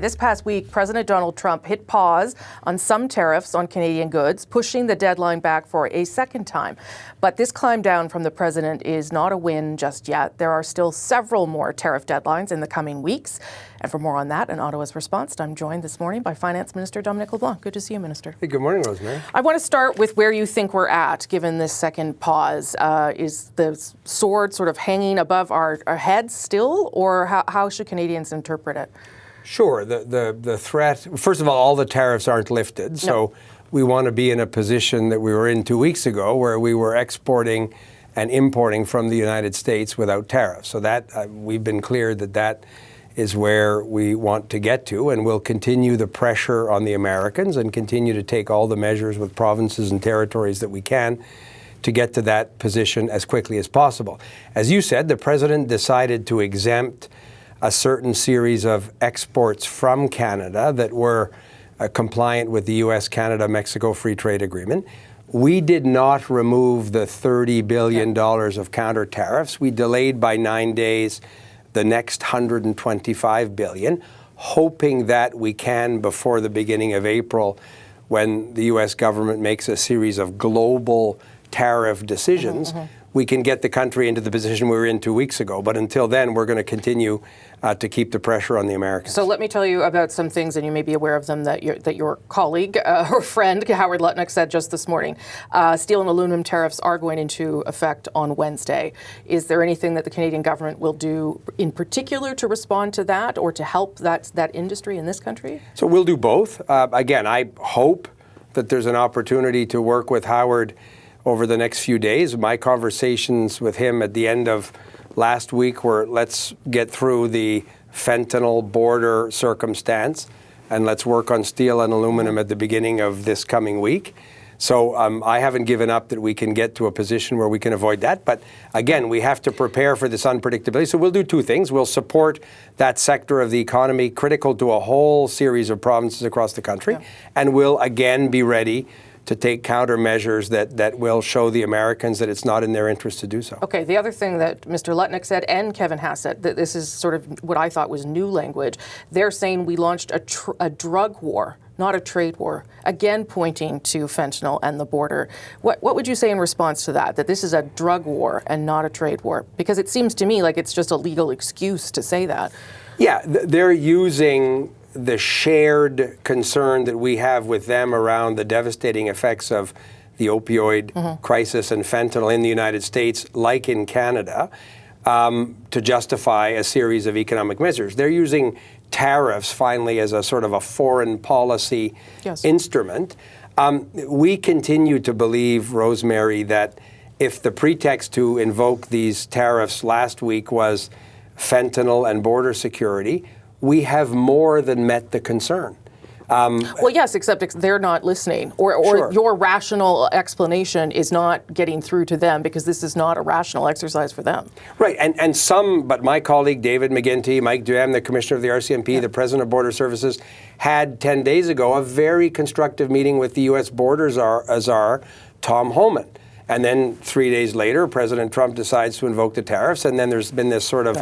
This past week, President Donald Trump hit pause on some tariffs on Canadian goods, pushing the deadline back for a second time. But this climb down from the president is not a win just yet. There are still several more tariff deadlines in the coming weeks. And for more on that and Ottawa's response, I'm joined this morning by Finance Minister Dominic LeBlanc. Good to see you, Minister. Hey, good morning, Rosemary. I want to start with where you think we're at, given this second pause. Is the sword sort of hanging above our heads still, or how should Canadians interpret it? Sure. The threat, first of all the tariffs aren't lifted. So we want to be in a position that we were in 2 weeks ago where we were exporting and importing from the United States without tariffs. So that we've been clear that is where we want to get to, and we'll continue the pressure on the Americans and continue to take all the measures with provinces and territories that we can to get to that position as quickly as possible. As you said, the president decided to exempt a certain series of exports from Canada that were compliant with the U.S.-Canada-Mexico Free Trade Agreement. We did not remove the $30 billion of counter tariffs. We delayed by 9 days the next $125 billion, hoping that we can, before the beginning of April, when the U.S. government makes a series of global tariff decisions, we can get the country into the position we were in 2 weeks ago. But until then, we're going to continue to keep the pressure on the Americans. So let me tell you about some things, and you may be aware of them, that your colleague or friend, Howard Lutnick, said just this morning. Steel and aluminum tariffs are going into effect on Wednesday. Is there anything that the Canadian government will do in particular to respond to that or to help that industry in this country? So we'll do both. Again, I hope that there's an opportunity to work with Howard over the next few days. My conversations with him at the end of last week were, let's get through the fentanyl border circumstance and let's work on steel and aluminum at the beginning of this coming week. So I haven't given up that we can get to a position where we can avoid that. But again, we have to prepare for this unpredictability. So we'll do two things. We'll support that sector of the economy critical to a whole series of provinces across the country. And we'll again be ready to take countermeasures that will show the Americans that it's not in their interest to do so. Okay, the other thing that Mr. Lutnick said and Kevin Haas said, that this is sort of what I thought was new language. They're saying we launched a drug war, not a trade war, again pointing to fentanyl and the border. What would you say in response to that this is a drug war and not a trade war? Because it seems to me like it's just a legal excuse to say that. Yeah, they're using the shared concern that we have with them around the devastating effects of the opioid crisis and fentanyl in the United States, like in Canada, to justify a series of economic measures. They're using tariffs finally as a sort of a foreign policy instrument. We continue to believe, Rosemary, that if the pretext to invoke these tariffs last week was fentanyl and border security, we have more than met the concern. Well, yes, except they're not listening, or your rational explanation is not getting through to them because this is not a rational exercise for them. Right, and some, but my colleague David McGuinty, Mike Duham, the Commissioner of the RCMP, the President of Border Services, had 10 days ago a very constructive meeting with the U.S. Border Czar, Tom Homan. And then 3 days later, President Trump decides to invoke the tariffs, and then there's been this sort of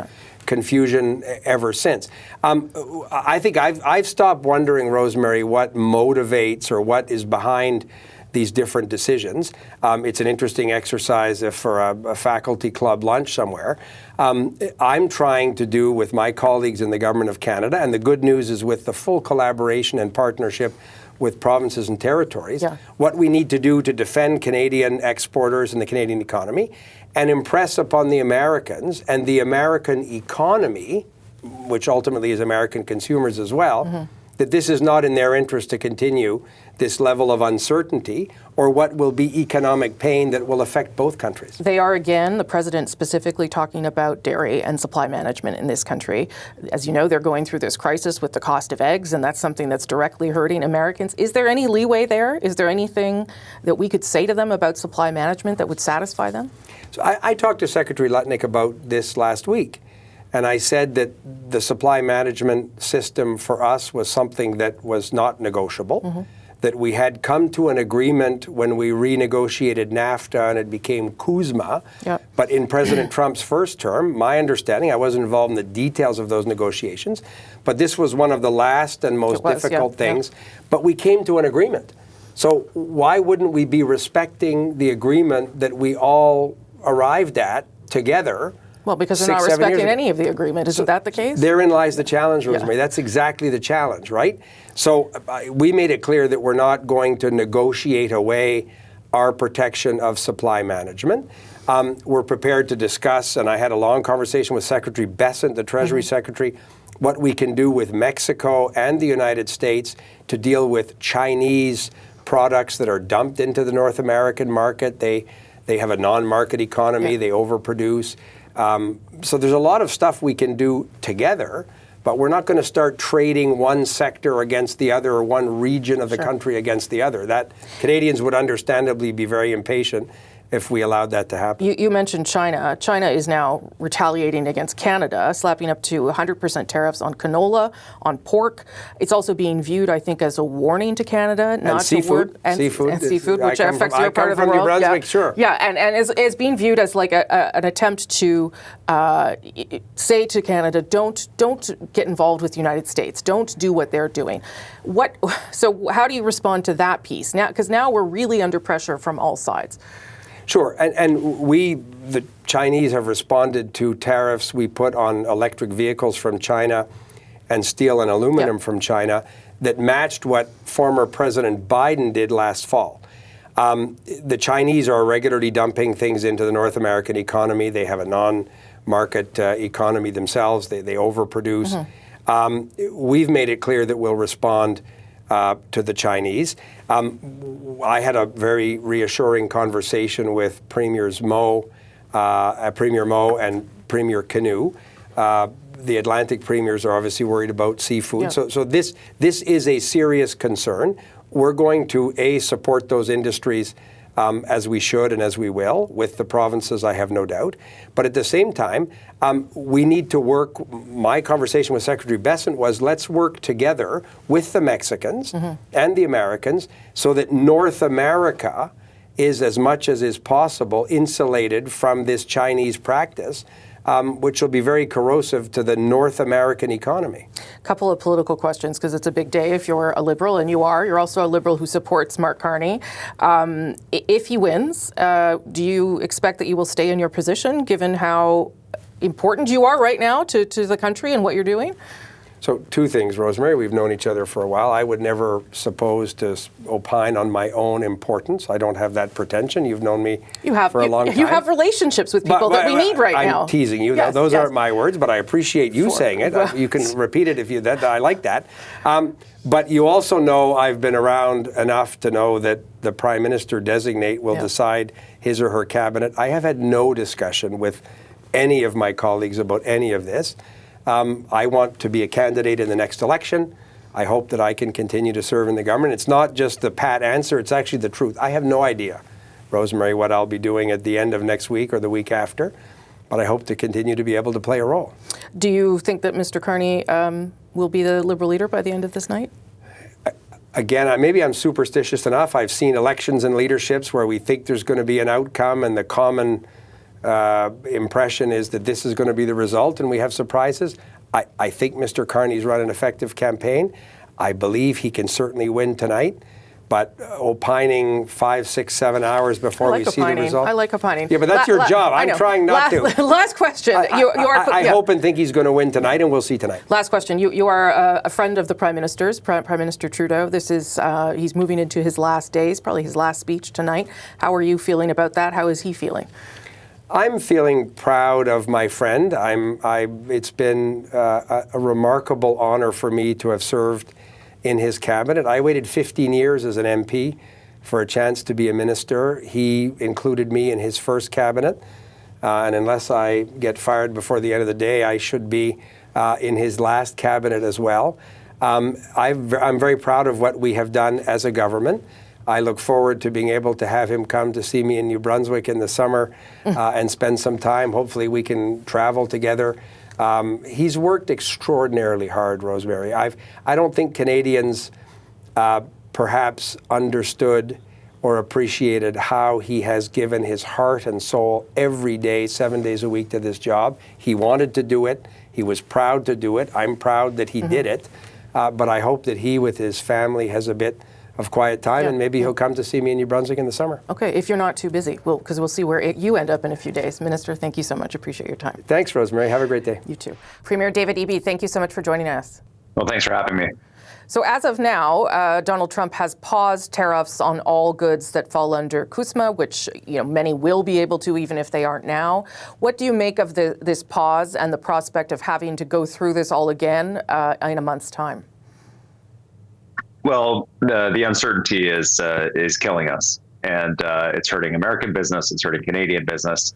confusion ever since. I think I've stopped wondering, Rosemary, what motivates or what is behind these different decisions. It's an interesting exercise for a faculty club lunch somewhere. I'm trying to do with my colleagues in the Government of Canada, and the good news is with the full collaboration and partnership with provinces and territories, what we need to do to defend Canadian exporters and the Canadian economy and impress upon the Americans and the American economy, which ultimately is American consumers as well, that this is not in their interest to continue this level of uncertainty or what will be economic pain that will affect both countries. They are, again, the president specifically talking about dairy and supply management in this country. As you know, they're going through this crisis with the cost of eggs, and that's something that's directly hurting Americans. Is there any leeway there? Is there anything that we could say to them about supply management that would satisfy them? So I talked to Secretary Lutnick about this last week. And I said that the supply management system for us was something that was not negotiable, that we had come to an agreement when we renegotiated NAFTA and it became CUSMA. Yep. But in President Trump's first term, my understanding, I wasn't involved in the details of those negotiations, but this was one of the last and most difficult things. But we came to an agreement. So why wouldn't we be respecting the agreement that we all arrived at together? Well, because they're not respecting any of the agreement. Isn't that the case? Therein lies the challenge, Rosemary. That's exactly the challenge, right? So we made it clear that we're not going to negotiate away our protection of supply management. We're prepared to discuss, and I had a long conversation with Secretary Bessent, the Treasury Secretary, what we can do with Mexico and the United States to deal with Chinese products that are dumped into the North American market. They have a non-market economy. They overproduce. So there's a lot of stuff we can do together, but we're not going to start trading one sector against the other or one region of the country against the other. That Canadians would understandably be very impatient if we allowed that to happen. You mentioned China. China is now retaliating against Canada, slapping up to 100% tariffs on canola, on pork. It's also being viewed, I think, as a warning to Canada, not seafood, and seafood, which affects your part of the world. New Brunswick, sure. Yeah, and is being viewed as like an attempt to say to Canada, don't get involved with the United States. Don't do what they're doing. So how do you respond to that piece now? Because now we're really under pressure from all sides. Sure, and we, the Chinese, have responded to tariffs we put on electric vehicles from China and steel and aluminum from China that matched what former President Biden did last fall. The Chinese are regularly dumping things into the North American economy. They have a non-market economy themselves. They overproduce. We've made it clear that we'll respond to the Chinese. I had a very reassuring conversation with Premier Mo and Premier Canoe. The Atlantic premiers are obviously worried about seafood. Yeah. So this is a serious concern. We're going to, support those industries as we should and as we will with the provinces, I have no doubt. But at the same time, we need to work. My conversation with Secretary Bessent was, let's work together with the Mexicans and the Americans so that North America is, as much as is possible, insulated from this Chinese practice, which will be very corrosive to the North American economy. A couple of political questions, because it's a big day if you're a Liberal, and you're also a Liberal who supports Mark Carney. If he wins, do you expect that you will stay in your position, given how important you are right now to the country and what you're doing? So two things, Rosemary. We've known each other for a while. I would never suppose to opine on my own importance. I don't have that pretension. You've known me for a long time. You have relationships with people that we need right now. I'm teasing you. Yes, those aren't my words, but I appreciate you saying it. You can repeat it if you. I like that. But you also know I've been around enough to know that the Prime Minister designate will decide his or her cabinet. I have had no discussion with any of my colleagues about any of this. I want to be a candidate in the next election. I hope that I can continue to serve in the government. It's not just the pat answer, it's actually the truth. I have no idea, Rosemary, what I'll be doing at the end of next week or the week after, but I hope to continue to be able to play a role. Do you think that Mr. Carney will be the Liberal leader by the end of this night? Again, maybe I'm superstitious enough. I've seen elections and leaderships where we think there's going to be an outcome and the common impression is that this is going to be the result and we have surprises. I think Mr. Carney's run an effective campaign. I believe he can certainly win tonight. But opining 5, 6, 7 hours before we see the result. I like opining. Yeah, but that's your job. I'm trying not to. Last question. I hope and think he's going to win tonight, and we'll see tonight. Last question. You are a friend of the Prime Minister's, Prime Minister Trudeau. This is he's moving into his last days, probably his last speech tonight. How are you feeling about that? How is he feeling? I'm feeling proud of my friend. It's been a remarkable honor for me to have served in his cabinet. I waited 15 years as an MP for a chance to be a minister. He included me in his first cabinet, and unless I get fired before the end of the day, I should be in his last cabinet as well. I'm very proud of what we have done as a government. I look forward to being able to have him come to see me in New Brunswick in the summer and spend some time. Hopefully we can travel together. He's worked extraordinarily hard, Rosemary. I don't think Canadians perhaps understood or appreciated how he has given his heart and soul every day, 7 days a week to this job. He wanted to do it. He was proud to do it. I'm proud that he did it. But I hope that he, with his family, has a bit of quiet time, and maybe he'll come to see me in New Brunswick in the summer. Okay, if you're not too busy, because we'll see where you end up in a few days. Minister, thank you so much. Appreciate your time. Thanks, Rosemary. Have a great day. You too. Premier David Eby, thank you so much for joining us. Well, thanks for having me. So as of now, Donald Trump has paused tariffs on all goods that fall under CUSMA, which many will be able to, even if they aren't now. What do you make of this pause and the prospect of having to go through this all again in a month's time? Well, the uncertainty is killing us, and it's hurting American business. It's hurting Canadian business.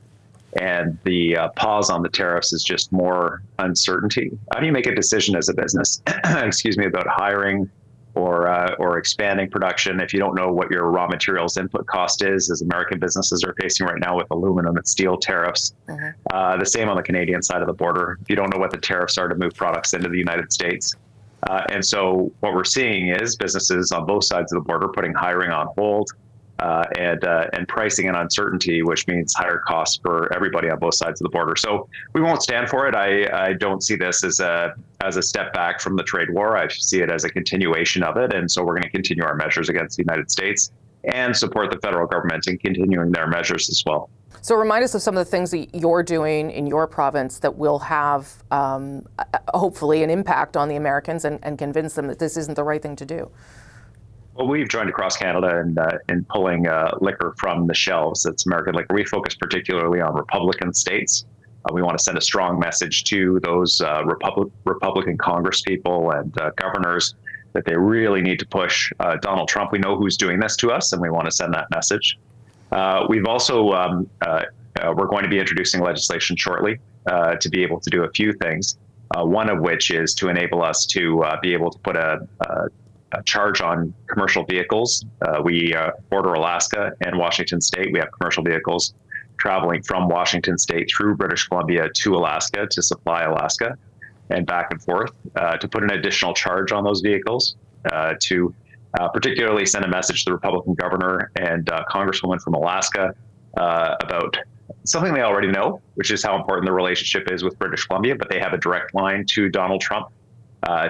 And the pause on the tariffs is just more uncertainty. How do you make a decision as a business, about hiring or expanding production if you don't know what your raw materials input cost is, as American businesses are facing right now with aluminum and steel tariffs? The same on the Canadian side of the border. If you don't know what the tariffs are to move products into the United States. And so what we're seeing is businesses on both sides of the border putting hiring on hold, and pricing and uncertainty, which means higher costs for everybody on both sides of the border. So we won't stand for it. I don't see this as a step back from the trade war. I see it as a continuation of it. And so we're going to continue our measures against the United States and support the federal government in continuing their measures as well. So remind us of some of the things that you're doing in your province that will have, hopefully, an impact on the Americans and convince them that this isn't the right thing to do. Well, we've joined across Canada in pulling liquor from the shelves. It's American liquor. We focus particularly on Republican states. We want to send a strong message to those Republican congresspeople and governors that they really need to push Donald Trump. We know who's doing this to us, and we want to send that message. We've also, we're going to be introducing legislation shortly to be able to do a few things, one of which is to enable us to be able to put a charge on commercial vehicles. We border Alaska and Washington State. We have commercial vehicles traveling from Washington State through British Columbia to Alaska to supply Alaska and back and forth, to put an additional charge on those vehicles, to particularly send a message to the Republican governor and Congresswoman from Alaska about something they already know, which is how important the relationship is with British Columbia, but they have a direct line to Donald Trump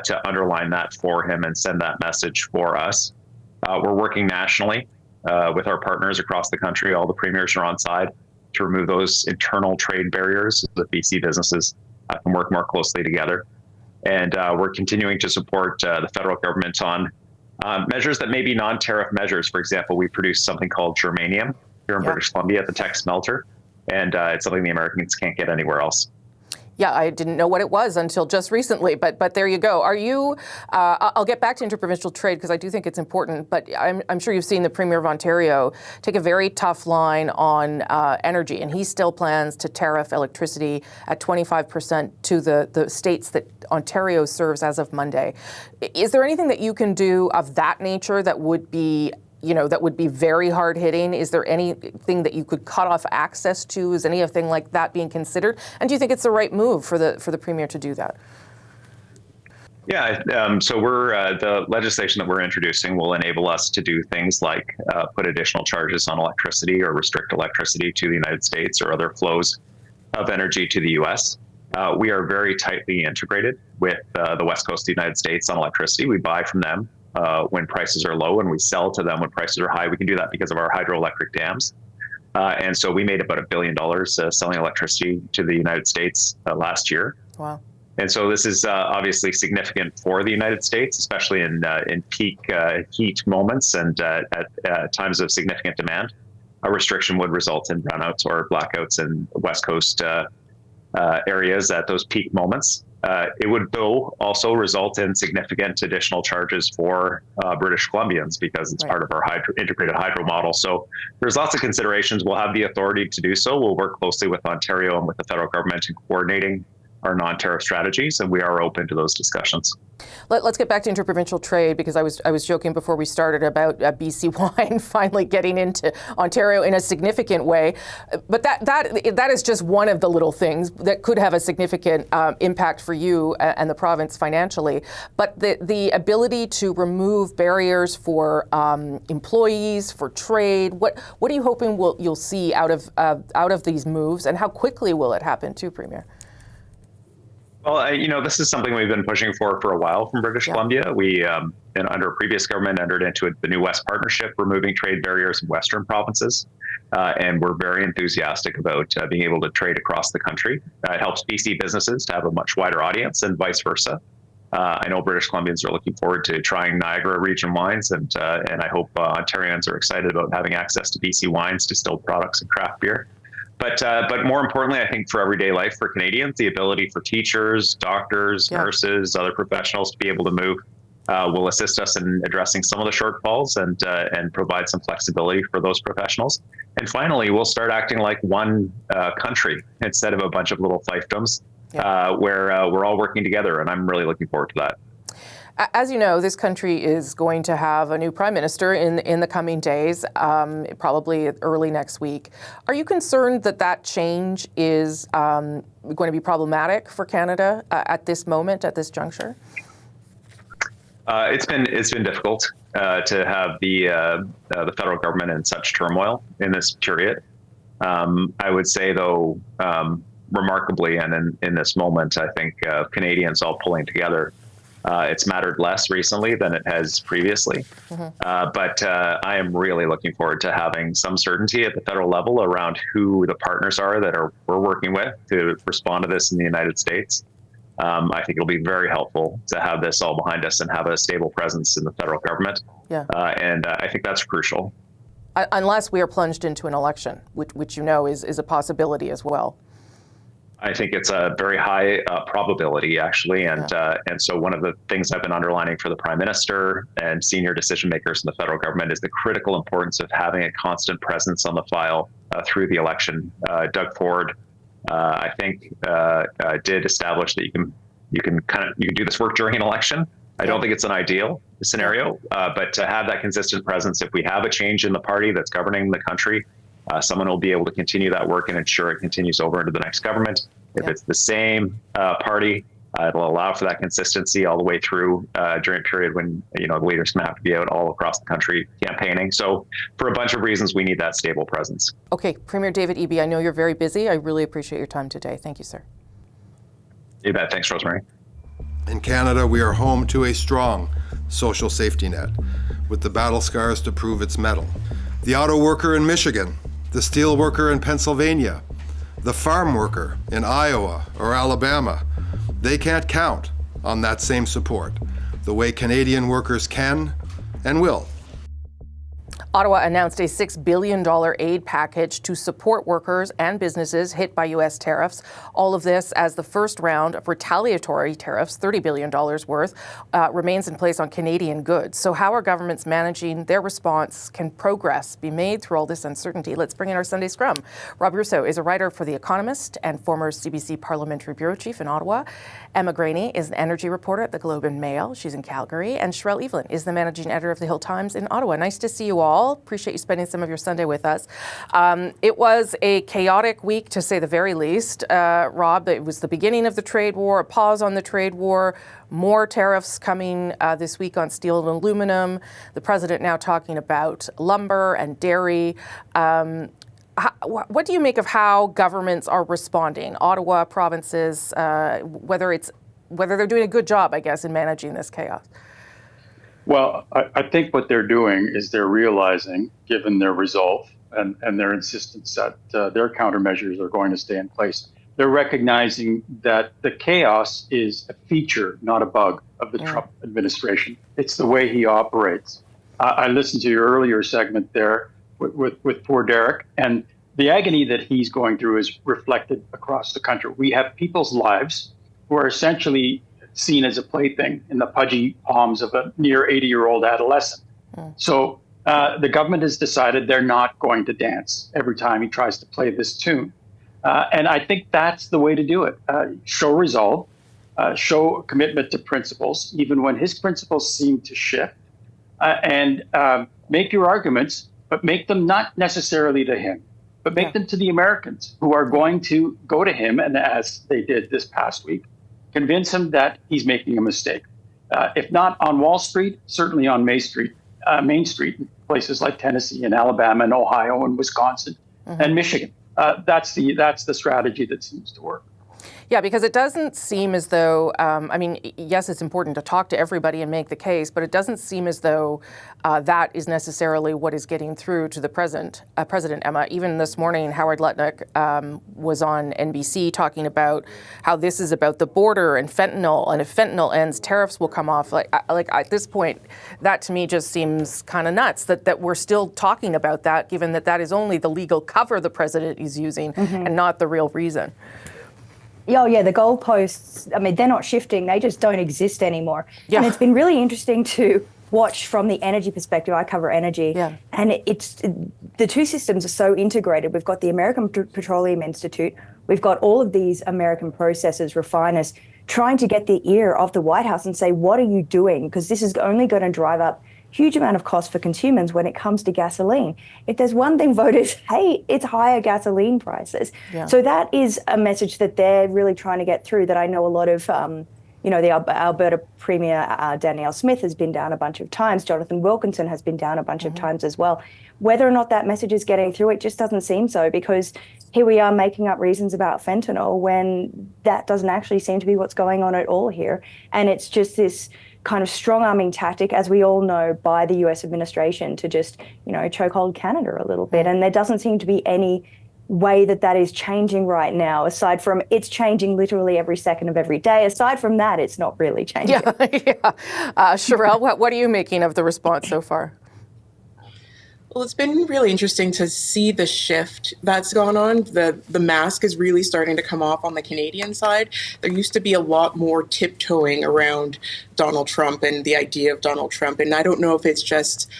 to underline that for him and send that message for us. We're working nationally with our partners across the country. All the premiers are on side to remove those internal trade barriers so that BC businesses can work more closely together. And we're continuing to support the federal government on measures that may be non-tariff measures. For example, we produce something called germanium here in British Columbia at the Tech Smelter, and it's something the Americans can't get anywhere else. Yeah, I didn't know what it was until just recently, but there you go. Are you, I'll get back to interprovincial trade because I do think it's important, but I'm sure you've seen the Premier of Ontario take a very tough line on energy, and he still plans to tariff electricity at 25% to the states that Ontario serves as of Monday. Is there anything that you can do of that nature that would be that would be very hard hitting? Is there anything that you could cut off access to? Is anything like that being considered? And do you think it's the right move for the Premier to do that? Yeah, so the legislation that we're introducing will enable us to do things like put additional charges on electricity or restrict electricity to the United States or other flows of energy to the U.S. We are very tightly integrated with the West Coast of the United States on electricity. We buy from them when prices are low, and we sell to them when prices are high. We can do that because of our hydroelectric dams. And so we made about $1 billion selling electricity to the United States last year. Wow. And so this is obviously significant for the United States, especially in peak heat moments and at times of significant demand. A restriction would result in brownouts or blackouts in West Coast areas at those peak moments. It would, though, also result in significant additional charges for British Columbians because it's part of our integrated hydro model. So there's lots of considerations. We'll have the authority to do so. We'll work closely with Ontario and with the federal government in coordinating our non-tariff strategies, and we are open to those discussions. Let's get back to interprovincial trade, because I was joking before we started about BC wine finally getting into Ontario in a significant way. But that is just one of the little things that could have a significant impact for you and the province financially. But the ability to remove barriers for employees, for trade, what are you hoping you'll see out of these moves, and how quickly will it happen too, Premier? Well, this is something we've been pushing for a while from British Columbia. We, under a previous government, entered into the New West Partnership, removing trade barriers in Western provinces. And we're very enthusiastic about being able to trade across the country. It helps BC businesses to have a much wider audience and vice versa. I know British Columbians are looking forward to trying Niagara region wines, and I hope Ontarians are excited about having access to BC wines, distilled products, and craft beer. But more importantly, I think for everyday life for Canadians, the ability for teachers, doctors, nurses, other professionals to be able to move will assist us in addressing some of the shortfalls and provide some flexibility for those professionals. And finally, we'll start acting like one country instead of a bunch of little fiefdoms where we're all working together. And I'm really looking forward to that. As you know, this country is going to have a new prime minister in the coming days, probably early next week. Are you concerned that change is going to be problematic for Canada at this moment, at this juncture? It's been difficult to have the federal government in such turmoil in this period. I would say, though, remarkably, and in this moment, I think Canadians all pulling together. It's mattered less recently than it has previously. But I am really looking forward to having some certainty at the federal level around who the partners are that we're working with to respond to this in the United States. I think it'll be very helpful to have this all behind us and have a stable presence in the federal government. And I think that's crucial. Unless we are plunged into an election, which is a possibility as well. I think it's a very high probability, actually. And so one of the things I've been underlining for the Prime Minister and senior decision makers in the federal government is the critical importance of having a constant presence on the file through the election. Doug Ford, I think, did establish that you can do this work during an election. I don't think it's an ideal scenario, but to have that consistent presence, if we have a change in the party that's governing the country, someone will be able to continue that work and ensure it continues over into the next government. If it's the same party, it'll allow for that consistency all the way through during a period when the leaders can have to be out all across the country campaigning. So for a bunch of reasons, we need that stable presence. Okay, Premier David Eby, I know you're very busy. I really appreciate your time today. Thank you, sir. You bet. Thanks, Rosemary. In Canada, we are home to a strong social safety net, with the battle scars to prove its mettle. The auto worker in Michigan, the steel worker in Pennsylvania, the farm worker in Iowa or Alabama, they can't count on that same support the way Canadian workers can and will. Ottawa announced a $6 billion aid package to support workers and businesses hit by U.S. tariffs. All of this as the first round of retaliatory tariffs, $30 billion worth, remains in place on Canadian goods. So how are governments managing their response? Can progress be made through all this uncertainty? Let's bring in our Sunday Scrum. Rob Russo is a writer for The Economist and former CBC Parliamentary Bureau Chief in Ottawa. Emma Graney is an energy reporter at the Globe and Mail. She's in Calgary. And Sherelle Evelyn is the managing editor of The Hill Times in Ottawa. Nice to see you all. Appreciate you spending some of your Sunday with us. It was a chaotic week, to say the very least. Rob, it was the beginning of the trade war, a pause on the trade war, more tariffs coming this week on steel and aluminum. The president now talking about lumber and dairy. What do you make of how governments are responding? Ottawa, provinces, whether they're doing a good job, I guess, in managing this chaos? Well, I think what they're doing is they're realizing, given their resolve and their insistence that their countermeasures are going to stay in place, they're recognizing that the chaos is a feature, not a bug, of the Trump administration. It's the way he operates. I listened to your earlier segment there with poor Derek, and the agony that he's going through is reflected across the country. We have people's lives who are essentially seen as a plaything in the pudgy palms of a near 80-year-old adolescent. So the government has decided they're not going to dance every time he tries to play this tune. And I think that's the way to do it. Show resolve, show a commitment to principles, even when his principles seem to shift, and make your arguments, but make them not necessarily to him, but make them to the Americans who are going to go to him, and as they did this past week, convince him that he's making a mistake. If not on Wall Street, certainly on Main Street, places like Tennessee and Alabama and Ohio and Wisconsin and Michigan. That's the strategy that seems to work. Yeah, because it doesn't seem as though, yes, it's important to talk to everybody and make the case, but it doesn't seem as though that is necessarily what is getting through to the President, Emma. Even this morning, Howard Lutnick was on NBC talking about how this is about the border and fentanyl, and if fentanyl ends, tariffs will come off. Like at this point, that to me just seems kind of nuts that we're still talking about that, given that is only the legal cover the President is using and not the real reason. Oh, yeah, the goalposts, they're not shifting. They just don't exist anymore. Yeah. And it's been really interesting to watch from the energy perspective. I cover energy. Yeah. And it's the two systems are so integrated. We've got the American Petroleum Institute. We've got all of these American processors, refiners, trying to get the ear of the White House and say, what are you doing? Because this is only going to drive up huge amount of cost for consumers when it comes to gasoline. If there's one thing voters hate, it's higher gasoline prices. Yeah. So that is a message that they're really trying to get through, that I know a lot of, the Alberta Premier Danielle Smith has been down a bunch of times. Jonathan Wilkinson has been down a bunch of times as well. Whether or not that message is getting through, it just doesn't seem so, because here we are making up reasons about fentanyl when that doesn't actually seem to be what's going on at all here. And it's just this kind of strong-arming tactic, as we all know, by the US administration to just, chokehold Canada a little bit. And there doesn't seem to be any way that is changing right now, aside from it's changing literally every second of every day. Aside from that, it's not really changing. Yeah. Sherelle, what are you making of the response so far? Well, it's been really interesting to see the shift that's gone on. The mask is really starting to come off on the Canadian side. There used to be a lot more tiptoeing around Donald Trump and the idea of Donald Trump. And I don't know if it's just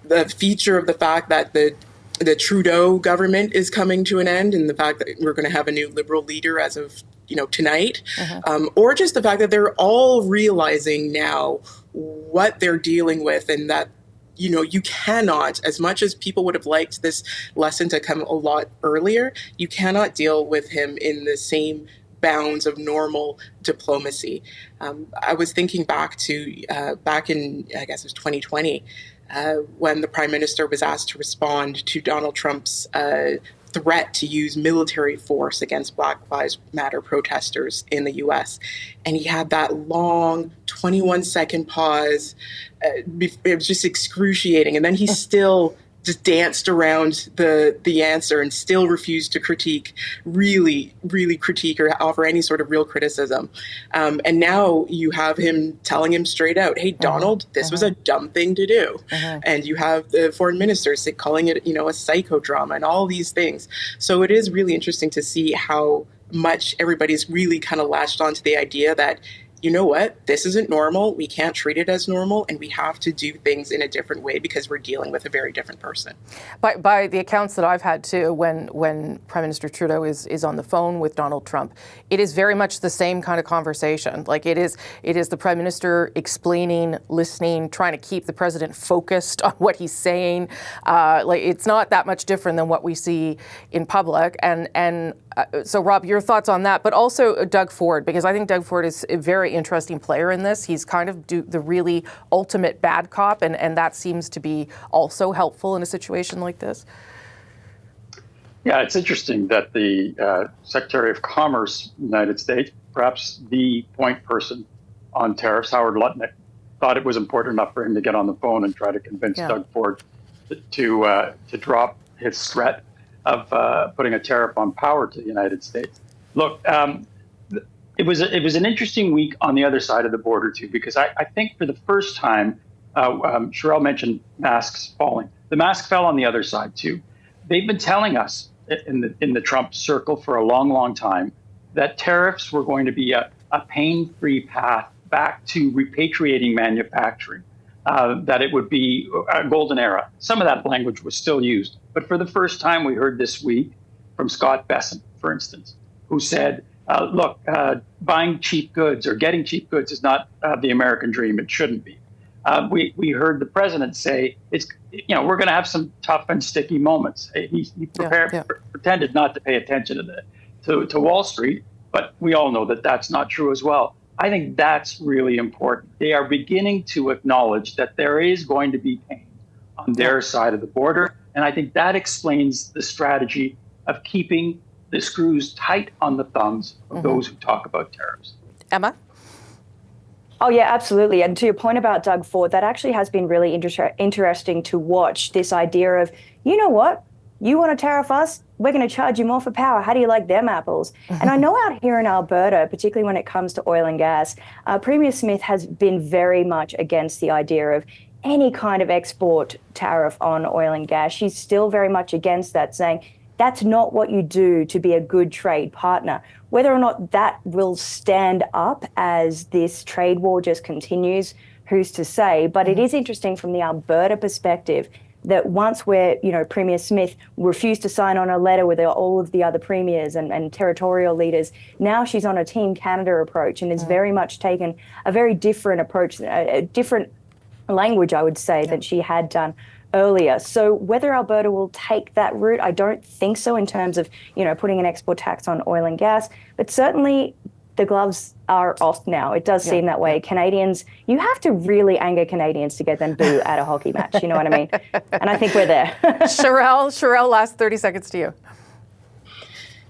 the feature of the fact that the Trudeau government is coming to an end, and the fact that we're going to have a new Liberal leader as of tonight, or just the fact that they're all realizing now what they're dealing with, and that you cannot, as much as people would have liked this lesson to come a lot earlier, you cannot deal with him in the same bounds of normal diplomacy. I was thinking back in, I guess it was 2020, when the Prime Minister was asked to respond to Donald Trump's threat to use military force against Black Lives Matter protesters in the U.S. And he had that long 21-second pause. It was just excruciating. And then he still just danced around the answer and still refused to really critique or offer any sort of real criticism. And now you have him telling him straight out, hey, Donald, this was a dumb thing to do. And you have the foreign minister calling it, a psychodrama and all these things. So it is really interesting to see how much everybody's really kind of latched onto the idea that, you know what, this isn't normal, we can't treat it as normal, and we have to do things in a different way because we're dealing with a very different person. By the accounts that I've had too, when Prime Minister Trudeau is on the phone with Donald Trump, it is very much the same kind of conversation. Like it is the Prime Minister explaining, listening, trying to keep the President focused on what he's saying. It's not that much different than what we see in public. And so Rob, your thoughts on that, but also Doug Ford, because I think Doug Ford is a very interesting player in this. He's kind of the really ultimate bad cop, and that seems to be also helpful in a situation like this. Yeah, it's interesting that the Secretary of Commerce in the United States, perhaps the point person on tariffs, Howard Lutnick, thought it was important enough for him to get on the phone and try to convince Doug Ford to drop his threat of putting a tariff on power to the United States. Look, it was an interesting week on the other side of the border too, because I think for the first time, Sherelle mentioned masks falling. The mask fell on the other side too. They've been telling us in the Trump circle for a long, long time that tariffs were going to be a pain-free path back to repatriating manufacturing, that it would be a golden era. Some of that language was still used, but for the first time we heard this week from Scott Bessent, for instance, who said, look, buying cheap goods or getting cheap goods is not the American dream. It shouldn't be. We heard the president say, we're going to have some tough and sticky moments. He pretended not to pay attention to Wall Street, but we all know that that's not true as well. I think that's really important. They are beginning to acknowledge that there is going to be pain on their side of the border. And I think that explains the strategy of keeping the screws tight on the thumbs of those who talk about tariffs. Emma? Oh, yeah, absolutely. And to your point about Doug Ford, that actually has been really interesting to watch, this idea of, you know what, you want to tariff us? We're going to charge you more for power. How do you like them apples? And I know out here in Alberta, particularly when it comes to oil and gas, Premier Smith has been very much against the idea of any kind of export tariff on oil and gas. She's still very much against that, saying that's not what you do to be a good trade partner. Whether or not that will stand up as this trade war just continues, who's to say? But it is interesting from the Alberta perspective that once Premier Smith refused to sign on a letter with all of the other premiers and territorial leaders, now she's on a Team Canada approach and is very much taken a very different approach, a different language, I would say, than she had done earlier. So whether Alberta will take that route, I don't think so in terms of, putting an export tax on oil and gas, but certainly the gloves are off now. It does seem that way. Canadians, you have to really anger Canadians to get them boo at a hockey match. You know what I mean? And I think we're there. Sherelle, last 30 seconds to you.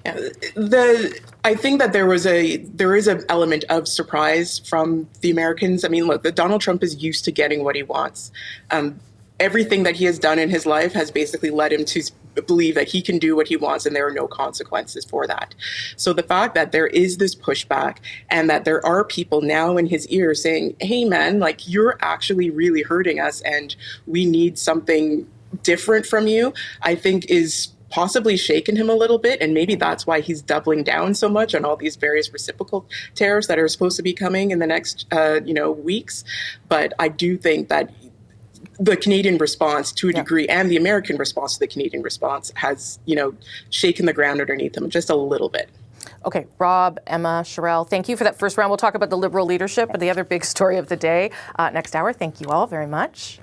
Yeah, I think that there is an element of surprise from the Americans. I mean, look, Donald Trump is used to getting what he wants. Everything that he has done in his life has basically led him to believe that he can do what he wants and there are no consequences for that. So the fact that there is this pushback and that there are people now in his ear saying, hey man, like you're actually really hurting us and we need something different from you, I think is possibly shaken him a little bit. And maybe that's why he's doubling down so much on all these various reciprocal tariffs that are supposed to be coming in the next, weeks. But I do think that the Canadian response to a degree and the American response to the Canadian response has, shaken the ground underneath them just a little bit. Okay, Rob, Emma, Sherelle, thank you for that first round. We'll talk about the Liberal leadership and the other big story of the day next hour. Thank you all very much.